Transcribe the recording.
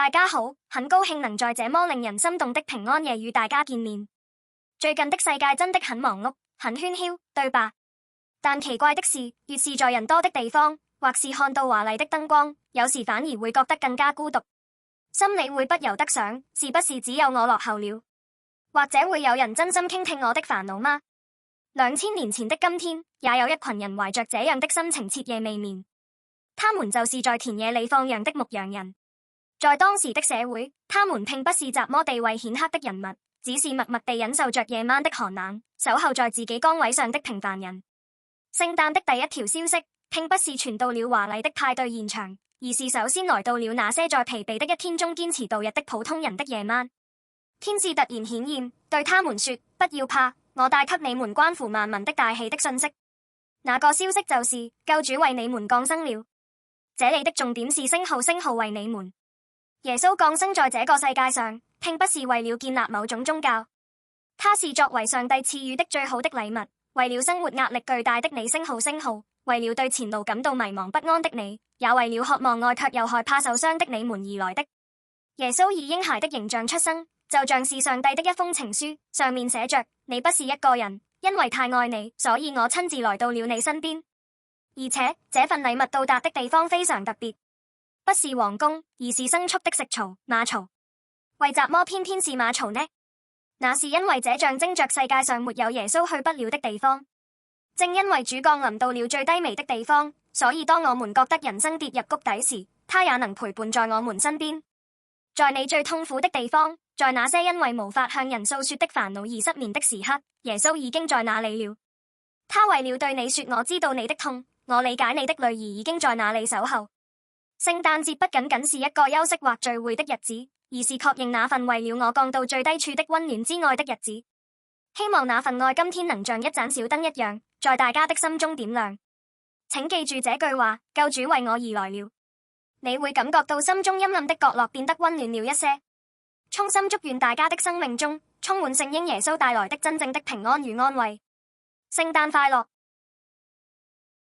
大家好，很高興能在這麼令人心動的平安夜與大家見面。最近的世界真的很忙碌，很喧囂，對吧？但奇怪的是，越是在人多的地方，或是看到華麗的燈光，有時反而會覺得更加孤獨。心裡會不由得想，是不是只有我落後了？或者會有人真心傾聽我的煩惱嗎？2000年前的今天，也有一群人懷着這樣的心情徹夜未眠。他們就是在田野裡放羊的牧羊人。在當時的社會，他們並不是怎麼地位顯赫的人物，只是默默地忍受着夜晚的寒冷，守候在自己崗位上的平凡人。聖誕的第一條消息，並不是傳到了華麗的派對現場，而是首先來到了那些在疲憊的一天中堅持度日的普通人的夜晚。天使突然顯現，對他們說：不要怕，我帶給你們關乎萬民的大喜的訊息。那個消息就是救主為你們降生了。這裡的重點是星號為你們。耶穌降生在這個世界上，並不是為了建立某種宗教，他是作為上帝賜予的最好的禮物，為了生活壓力巨大的你星號，為了對前路感到迷茫不安的你，也為了渴望愛卻又害怕受傷的你們而來的。耶穌以嬰孩的形象出生，就像是上帝的一封情書，上面寫着：你不是一個人，因為太愛你，所以我親自來到了你身邊。而且這份禮物到達的地方非常特別。不是皇宮，而是牲畜的食槽馬槽。為什麼偏偏是馬槽呢？那是因為這象徵着世界上沒有耶穌去不了的地方。正因為主降臨到了最低微的地方，所以當我們覺得人生跌入谷底時，他也能陪伴在我們身邊。在你最痛苦的地方，在那些因為無法向人訴說的煩惱而失眠的時刻，耶穌已經在那裡了。他為了對你說：我知道你的痛，我理解你的淚兒，已經在那裡守候。聖誕節不僅僅是一個休息或聚會的日子，而是確認那份為了我降到最低處的溫暖之愛的日子。希望那份愛今天能像一盞小燈一樣，在大家的心中點亮。請記住這句話：救主為我而來了。你會感覺到心中陰暗的角落變得溫暖了一些。衷心祝願大家的生命中充滿聖嬰耶穌帶來的真正的平安與安慰。聖誕快樂！